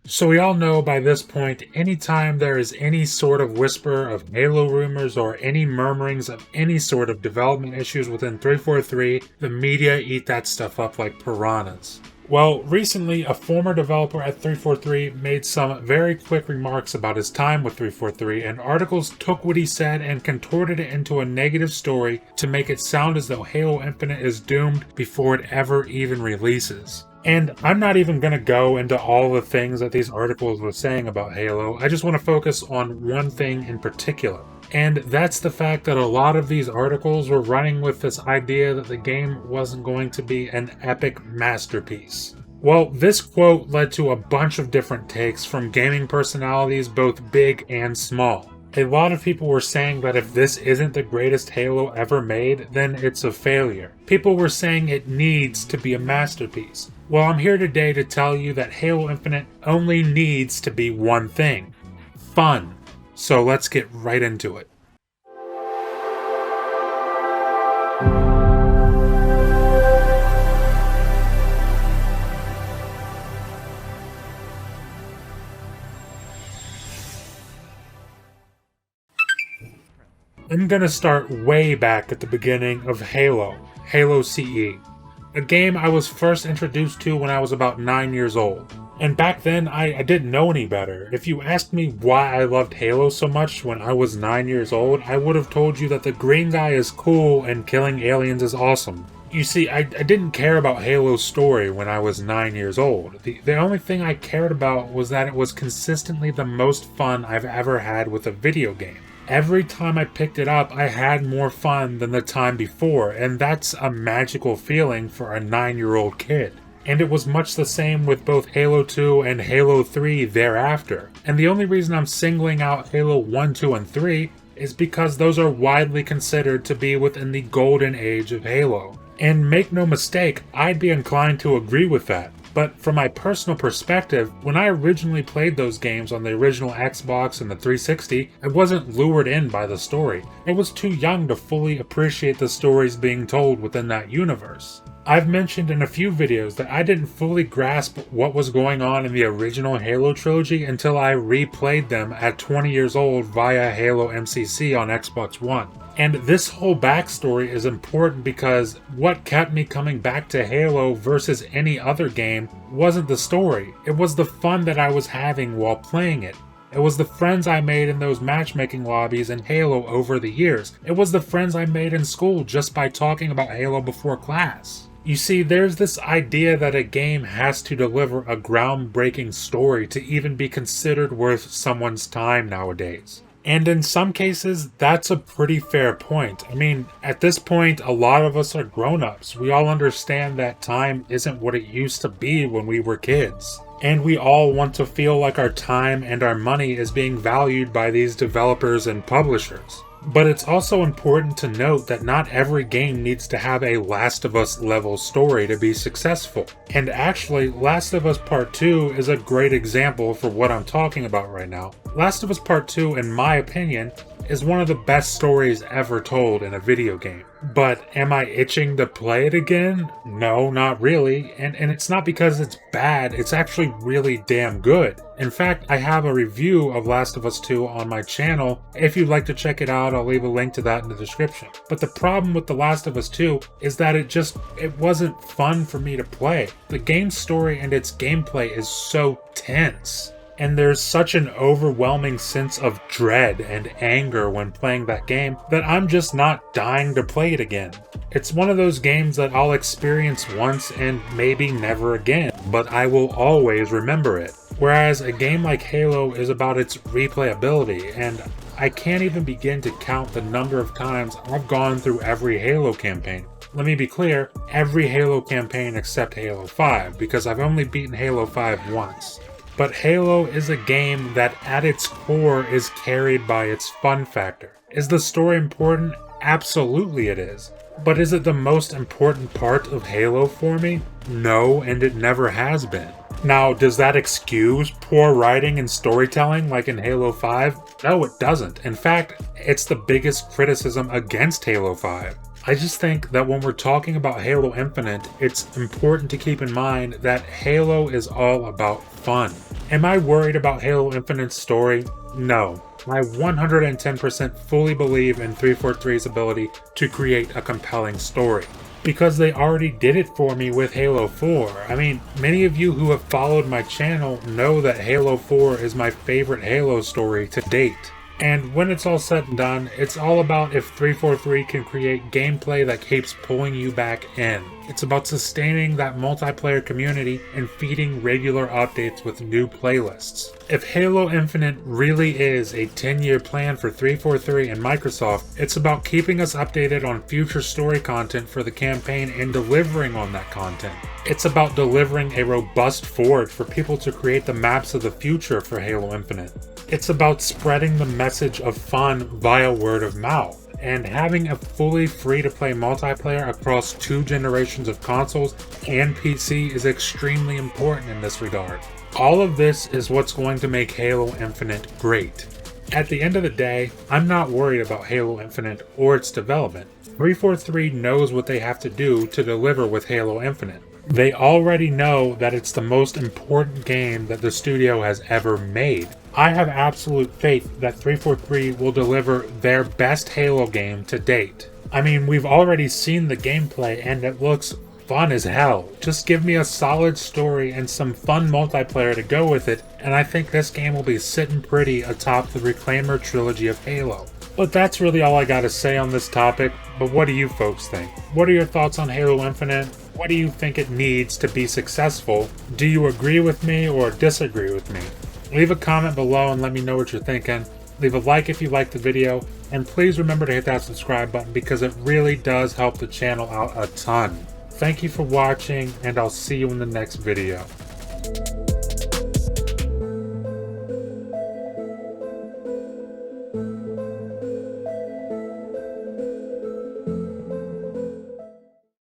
So we all know by this point, anytime there is any sort of whisper of Halo rumors or any murmurings of any sort of development issues within 343, the media eat that stuff up like piranhas. Well, recently, a former developer at 343 made some very quick remarks about his time with 343, and articles took what he said and contorted it into a negative story to make it sound as though Halo Infinite is doomed before it ever even releases. And I'm not even going to go into all the things that these articles were saying about Halo, I just want to focus on one thing in particular. And that's the fact that a lot of these articles were running with this idea that the game wasn't going to be an epic masterpiece. Well, this quote led to a bunch of different takes from gaming personalities both big and small. A lot of people were saying that if this isn't the greatest Halo ever made, then it's a failure. People were saying it needs to be a masterpiece. Well, I'm here today to tell you that Halo Infinite only needs to be one thing: fun. So let's get right into it. I'm gonna start way back at the beginning of Halo CE, a game I was first introduced to when I was about 9 years old. And back then, I didn't know any better. If you asked me why I loved Halo so much when I was 9 years old, I would have told you that the green guy is cool and killing aliens is awesome. You see, I didn't care about Halo's story when I was 9 years old. The only thing I cared about was that it was consistently the most fun I've ever had with a video game. Every time I picked it up, I had more fun than the time before, and that's a magical feeling for a 9-year-old kid. And it was much the same with both Halo 2 and Halo 3 thereafter. And the only reason I'm singling out Halo 1, 2, and 3 is because those are widely considered to be within the golden age of Halo. And make no mistake, I'd be inclined to agree with that. But from my personal perspective, when I originally played those games on the original Xbox and the 360, I wasn't lured in by the story. I was too young to fully appreciate the stories being told within that universe. I've mentioned in a few videos that I didn't fully grasp what was going on in the original Halo trilogy until I replayed them at 20 years old via Halo MCC on Xbox One. And this whole backstory is important because what kept me coming back to Halo versus any other game wasn't the story. It was the fun that I was having while playing it. It was the friends I made in those matchmaking lobbies in Halo over the years. It was the friends I made in school just by talking about Halo before class. You see, there's this idea that a game has to deliver a groundbreaking story to even be considered worth someone's time nowadays. And in some cases, that's a pretty fair point. I mean, at this point, a lot of us are grown-ups. We all understand that time isn't what it used to be when we were kids. And we all want to feel like our time and our money is being valued by these developers and publishers. But it's also important to note that not every game needs to have a Last of Us level story to be successful. And actually, Last of Us Part 2 is a great example for what I'm talking about right now. Last of Us Part 2, in my opinion, is one of the best stories ever told in a video game. But am I itching to play it again? No, not really. And it's not because it's bad, it's actually really damn good. In fact, I have a review of Last of Us 2 on my channel. If you'd like to check it out, I'll leave a link to that in the description. But the problem with The Last of Us 2 is that it wasn't fun for me to play. The game's story and its gameplay is so tense. And there's such an overwhelming sense of dread and anger when playing that game that I'm just not dying to play it again. It's one of those games that I'll experience once and maybe never again, but I will always remember it. Whereas a game like Halo is about its replayability, and I can't even begin to count the number of times I've gone through every Halo campaign. Let me be clear, every Halo campaign except Halo 5, because I've only beaten Halo 5 once. But Halo is a game that at its core is carried by its fun factor. Is the story important? Absolutely it is. But is it the most important part of Halo for me? No, and it never has been. Now, does that excuse poor writing and storytelling like in Halo 5? No, it doesn't. In fact, it's the biggest criticism against Halo 5. I just think that when we're talking about Halo Infinite, it's important to keep in mind that Halo is all about fun. Am I worried about Halo Infinite's story? No. I 110% fully believe in 343's ability to create a compelling story, because they already did it for me with Halo 4. I mean, many of you who have followed my channel know that Halo 4 is my favorite Halo story to date. And when it's all said and done, it's all about if 343 can create gameplay that keeps pulling you back in. It's about sustaining that multiplayer community and feeding regular updates with new playlists. If Halo Infinite really is a 10-year plan for 343 and Microsoft, it's about keeping us updated on future story content for the campaign and delivering on that content. It's about delivering a robust forge for people to create the maps of the future for Halo Infinite. It's about spreading the message of fun via word of mouth, and having a fully free-to-play multiplayer across 2 generations of consoles and PC is extremely important in this regard. All of this is what's going to make Halo Infinite great. At the end of the day, I'm not worried about Halo Infinite or its development. 343 knows what they have to do to deliver with Halo Infinite. They already know that it's the most important game that the studio has ever made. I have absolute faith that 343 will deliver their best Halo game to date. I mean, we've already seen the gameplay and it looks fun as hell. Just give me a solid story and some fun multiplayer to go with it, and I think this game will be sitting pretty atop the Reclaimer trilogy of Halo. But that's really all I gotta say on this topic, but what do you folks think? What are your thoughts on Halo Infinite? What do you think it needs to be successful? Do you agree with me or disagree with me? Leave a comment below and let me know what you're thinking. Leave a like if you liked the video, and please remember to hit that subscribe button because it really does help the channel out a ton. Thank you for watching, and I'll see you in the next video.